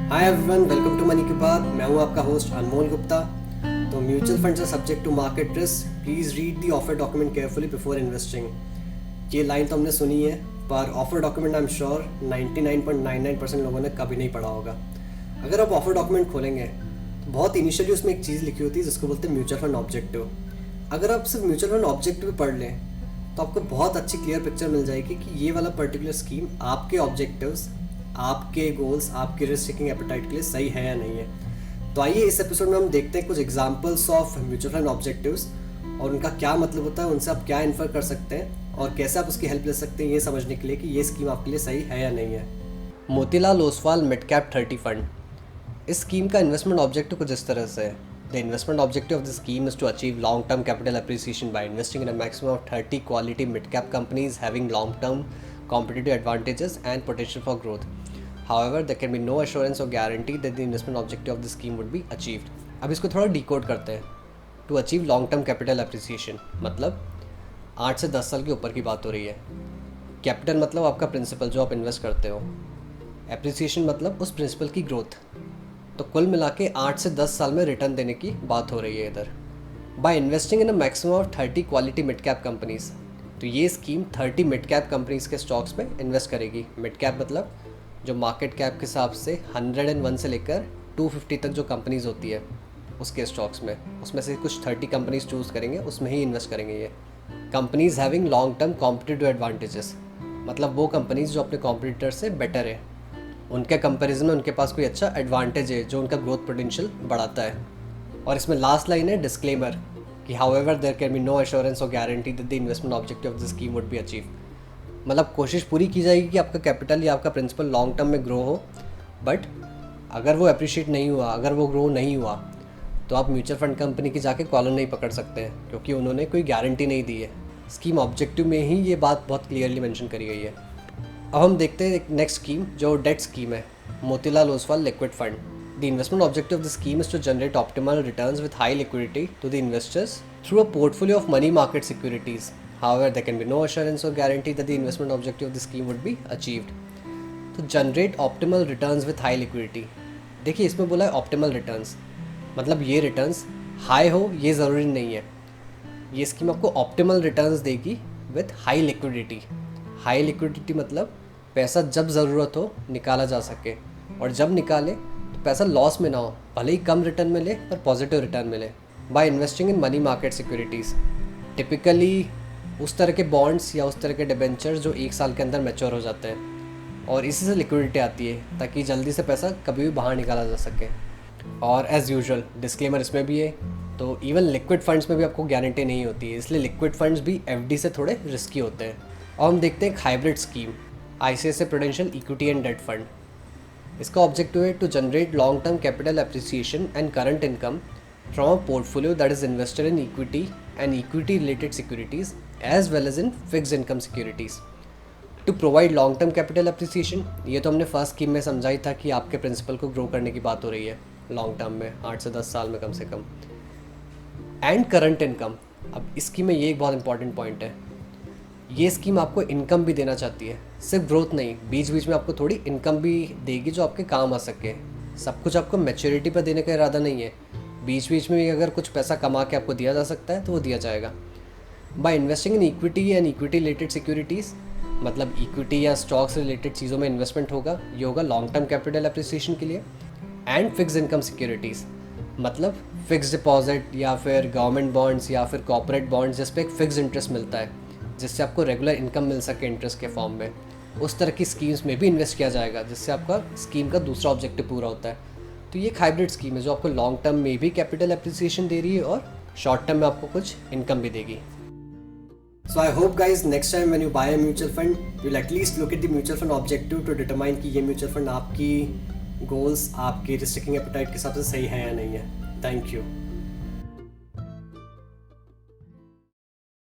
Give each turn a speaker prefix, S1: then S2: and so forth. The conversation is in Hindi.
S1: Hi everyone, welcome to money की बात। मैं हूं आपका होस्ट अनमोल गुप्ता। तो mutual funds are subject to market risk. Please read the offer document carefully before investing. ये लाइन तो हमने सुनी है, पर offer document I am sure 99.99% लोगों ने कभी नहीं पढ़ा होगा। अगर आप ऑफर डॉक्यूमेंट खोलेंगे तो बहुत इनिशियली उसमें एक चीज़ लिखी होती है जिसको बोलते हैं म्यूचुअल फंड ऑब्जेक्टिव। अगर आप सिर्फ म्यूचुअल फंड ऑब्जेक्टिव पढ़ लें तो आपको बहुत अच्छी क्लियर पिक्चर मिल जाएगी कि ये वाला पर्टिकुलर स्कीम आपके ऑब्जेक्टिव्स, आपके गोल्स, आपके रिस्क टेकिंग एपेटाइट के लिए सही है या नहीं है। तो आइए इस एपिसोड में हम देखते हैं कुछ examples of mutual fund objectives और उनका क्या मतलब होता है, उनसे आप क्या इन्फर कर सकते हैं और कैसे आप उसकी हेल्प ले सकते हैं ये समझने के लिए कि ये स्कीम आपके लिए सही है या नहीं है। Motilal Oswal mid cap 30 fund. इस स्कीम का इन्वेस्टमेंट ऑब्जेक्टिव कुछ इस तरह से है। The investment objective of the scheme is to achieve long-term capital appreciation by investing in a maximum of 30 quality mid-cap companies having long-term competitive advantages and potential for growth. However, there can be no assurance or guarantee that the investment objective of the scheme would be achieved. अब इसको थोड़ा डिकोड करते हैं। To achieve long-term capital appreciation मतलब 8 से 10 साल के ऊपर की बात हो रही है। कैपिटल मतलब आपका प्रिंसिपल जो आप इन्वेस्ट करते हो। एप्रिसिएशन मतलब उस प्रिंसिपल की ग्रोथ। तो कुल मिला के 8 से 10 साल में रिटर्न देने की बात हो रही है इधर। By investing in a maximum of 30 quality mid cap companies, तो ये स्कीम 30 मिड कैप कंपनीज के स्टॉक्स में इन्वेस्ट करेगी। मिड कैप मतलब जो मार्केट कैप के हिसाब से 101 से लेकर 250 तक जो कंपनीज होती है उसके स्टॉक्स में, उसमें से कुछ 30 कंपनीज चूज़ करेंगे, उसमें ही इन्वेस्ट करेंगे। ये companies having long term competitive advantages मतलब वो कंपनीज जो अपने कॉम्पिटिटर से बेटर है, उनके कंपैरिजन में उनके पास कोई अच्छा एडवांटेज है जो उनका ग्रोथ पोटेंशियल बढ़ाता है। और इसमें लास्ट लाइन है डिस्क्लेमर कि however there can be no assurance और guarantee that the investment objective of the scheme would be achieve. मतलब कोशिश पूरी की जाएगी कि आपका कैपिटल या आपका प्रिंसिपल लॉन्ग टर्म में ग्रो हो, बट अगर वो अप्रिशिएट नहीं हुआ, अगर वो ग्रो नहीं हुआ, तो आप म्यूचुअल फंड कंपनी की जाके कॉलर नहीं पकड़ सकते हैं क्योंकि उन्होंने कोई गारंटी नहीं दी है। स्कीम ऑब्जेक्टिव में ही ये बात बहुत क्लियरली मेंशन करी गई है। अब हम देखते हैं एक नेक्स्ट स्कीम जो डेट स्कीम है, Motilal Oswal liquid fund. The investment objective of the scheme is to generate optimal returns with high liquidity to the investors through a portfolio of money market securities. However there can be no assurance और guarantee that the investment objective of the scheme would be achieved. तो generate optimal returns with high liquidity, देखिए इसमें बोला है ऑप्टिमल रिटर्न्स, मतलब ये रिटर्न्स हाई हो ये ज़रूरी नहीं है। ये स्कीम आपको ऑप्टिमल रिटर्न्स देगी with high liquidity. High liquidity मतलब पैसा जब ज़रूरत हो निकाला जा सके, और जब निकाले तो पैसा लॉस में ना हो, भले ही कम रिटर्न मिले पर पॉजिटिव रिटर्न मिले। By investing in money market securities, typically उस तरह के बॉन्ड्स या उस तरह के डिबेंचर्स जो 1 साल के अंदर मैच्योर हो जाते हैं, और इसी से लिक्विडिटी आती है ताकि जल्दी से पैसा कभी भी बाहर निकाला जा सके। और एज़ यूजुअल डिस्क्लेमर इसमें भी है, तो इवन लिक्विड फंड्स में भी आपको गारंटी नहीं होती है, इसलिए लिक्विड फंड्स भी एफडी से थोड़े रिस्की होते हैं। और हम देखते हैं एक hybrid scheme, ICICI prudential equity and debt fund. इसका ऑब्जेक्टिव है to generate long term capital appreciation and current income from a portfolio that is invested in equity and equity related securities as well as in fixed income securities to provide long term capital appreciation. ये तो हमने फर्स्ट स्कीम में समझा ही था कि आपके प्रिंसिपल को ग्रो करने की बात हो रही है लॉन्ग टर्म में, 8 से 10 साल में कम से कम। एंड करंट इनकम, अब इसकी में ये एक बहुत इंपॉर्टेंट पॉइंट है, ये स्कीम आपको इनकम भी देना चाहती है, सिर्फ ग्रोथ नहीं, बीच बीच में आपको थोड़ी इनकम भी देगी जो आपके काम आ सके। सब कुछ आपको मैच्योरिटी पर देने का इरादा नहीं है, बीच बीच में भी अगर कुछ पैसा कमा के आपको दिया जा सकता है तो वो दिया जाएगा। By investing in equity and equity related securities मतलब इक्विटी या स्टॉक्स रिलेटेड चीज़ों में इन्वेस्टमेंट होगा, ये होगा लॉन्ग टर्म कैपिटल एप्रिसिएशन के लिए। एंड फिक्स इनकम सिक्योरिटीज़ मतलब फिक्स डिपॉजिट या फिर गवर्नमेंट बॉन्ड्स या फिर कॉर्पोरेट बॉन्ड्स जिस पे एक फिक्स इंटरेस्ट मिलता है, जिससे आपको रेगुलर इनकम मिल सके इंटरेस्ट के फॉर्म में, उस तरह की स्कीम्स में भी इन्वेस्ट किया जाएगा जिससे आपका स्कीम का दूसरा ऑब्जेक्टिव पूरा होता है। तो ये एक हाइब्रिड स्कीम है जो आपको लॉन्ग टर्म में भी कैपिटल एप्रिसिएशन दे रही है और शॉर्ट टर्म में आपको कुछ इनकम भी देगी। So I hope guys next time when you buy a mutual fund, you'll at least look at the mutual fund objective to determine कि ये mutual fund आपकी goals, आपकी risk taking appetite के हिसाब से सही है या नहीं है। Thank you.